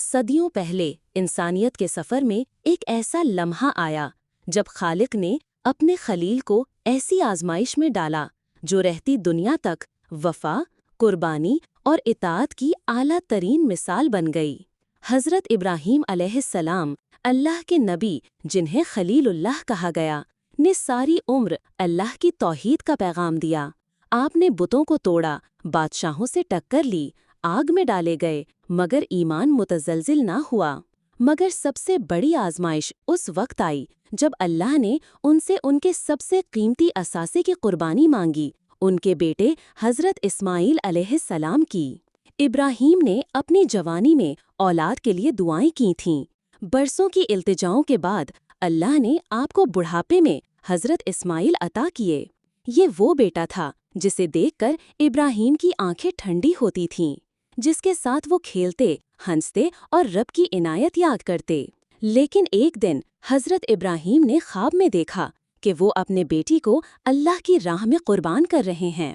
صدیوں پہلے انسانیت کے سفر میں ایک ایسا لمحہ آیا جب خالق نے اپنے خلیل کو ایسی آزمائش میں ڈالا جو رہتی دنیا تک وفا، قربانی اور اطاعت کی اعلیٰ ترین مثال بن گئی۔ حضرت ابراہیم علیہ السلام، اللہ کے نبی جنہیں خلیل اللہ کہا گیا، نے ساری عمر اللہ کی توحید کا پیغام دیا۔ آپ نے بتوں کو توڑا، بادشاہوں سے ٹکر لی، آگ میں ڈالے گئے، مگر ایمان متزلزل نہ ہوا۔ مگر سب سے بڑی آزمائش اس وقت آئی جب اللہ نے ان سے ان کے سب سے قیمتی اثاثے کی قربانی مانگی، ان کے بیٹے حضرت اسماعیل علیہ السلام کی۔ ابراہیم نے اپنی جوانی میں اولاد کے لیے دعائیں کی تھیں۔ برسوں کی التجاؤں کے بعد اللہ نے آپ کو بڑھاپے میں حضرت اسماعیل عطا کیے۔ یہ وہ بیٹا تھا جسے دیکھ کر ابراہیم کی آنکھیں ٹھنڈی ہوتی تھیں، جس کے ساتھ وہ کھیلتے، ہنستے اور رب کی عنایت یاد کرتے۔ لیکن ایک دن حضرت ابراہیم نے خواب میں دیکھا کہ وہ اپنے بیٹی کو اللہ کی راہ میں قربان کر رہے ہیں۔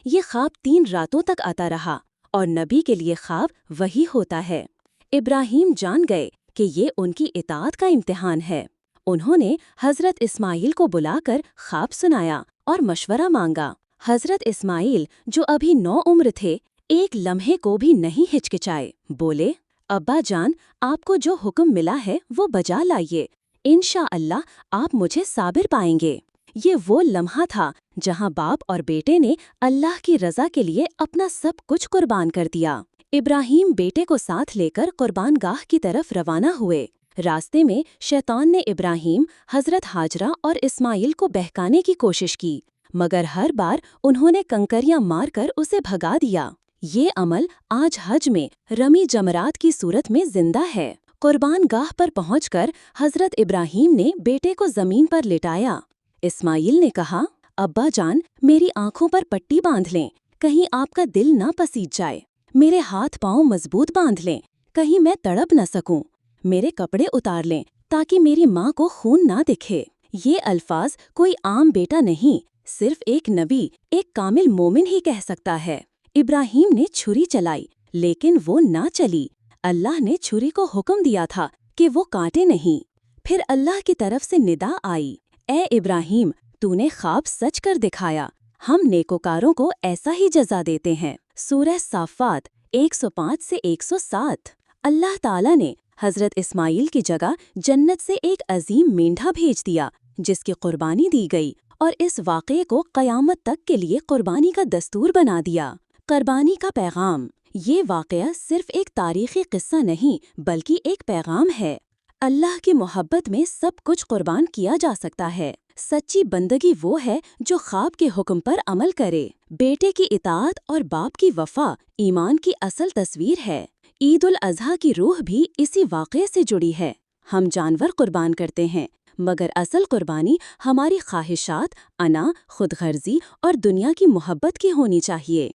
یہ خواب 3 راتوں تک آتا رہا، اور نبی کے لیے خواب وہی ہوتا ہے۔ ابراہیم جان گئے کہ یہ ان کی اطاعت کا امتحان ہے۔ انہوں نے حضرت اسماعیل کو بلا کر خواب سنایا اور مشورہ مانگا۔ حضرت اسماعیل، جو ابھی نوعمر تھے، ایک لمحے کو بھی نہیں ہچکچائے، بولے، ابا جان، آپ کو جو حکم ملا ہے وہ بجا لائیے، انشاءاللہ آپ مجھے صابر پائیں گے۔ یہ وہ لمحہ تھا جہاں باپ اور بیٹے نے اللہ کی رضا کے لیے اپنا سب کچھ قربان کر دیا۔ ابراہیم بیٹے کو ساتھ لے کر قربان گاہ کی طرف روانہ ہوئے۔ راستے میں شیطان نے ابراہیم، حضرت ہاجرہ اور اسماعیل کو بہکانے کی کوشش کی، مگر ہر بار انہوں نے کنکریاں مار کر اسے بھگا دیا۔ یہ عمل آج حج میں رمی جمرات کی صورت میں زندہ ہے۔ قربان گاہ پر پہنچ کر حضرت ابراہیم نے بیٹے کو زمین پر لٹایا۔ اسماعیل نے کہا، ابا جان، میری آنکھوں پر پٹی باندھ لیں، کہیں آپ کا دل نہ پسیج جائے۔ میرے ہاتھ پاؤں مضبوط باندھ لیں، کہیں میں تڑپ نہ سکوں۔ میرے کپڑے اتار لیں تاکہ میری ماں کو خون نہ دکھے۔ یہ الفاظ کوئی عام بیٹا نہیں، صرف ایک نبی، ایک کامل مومن ہی کہہ سکتا ہے۔ ابراہیم نے چھری چلائی، لیکن وہ نہ چلی۔ اللہ نے چھری کو حکم دیا تھا کہ وہ کاٹے نہیں۔ پھر اللہ کی طرف سے ندا آئی، اے ابراہیم، تو نے خواب سچ کر دکھایا، ہم نیکوکاروں کو ایسا ہی جزا دیتے ہیں۔ سورہ صافات 105 سے 107۔ اللہ تعالیٰ نے حضرت اسماعیل کی جگہ جنت سے ایک عظیم مینڈھا بھیج دیا جس کی قربانی دی گئی، اور اس واقعے کو قیامت تک کے لیے قربانی کا دستور بنا دیا۔ قربانی کا پیغام۔ یہ واقعہ صرف ایک تاریخی قصہ نہیں بلکہ ایک پیغام ہے۔ اللہ کی محبت میں سب کچھ قربان کیا جا سکتا ہے۔ سچی بندگی وہ ہے جو خواب کے حکم پر عمل کرے۔ بیٹے کی اطاعت اور باپ کی وفا ایمان کی اصل تصویر ہے۔ عید الاضحیٰ کی روح بھی اسی واقعے سے جڑی ہے۔ ہم جانور قربان کرتے ہیں، مگر اصل قربانی ہماری خواہشات، انا، خود غرضی اور دنیا کی محبت کی ہونی چاہیے۔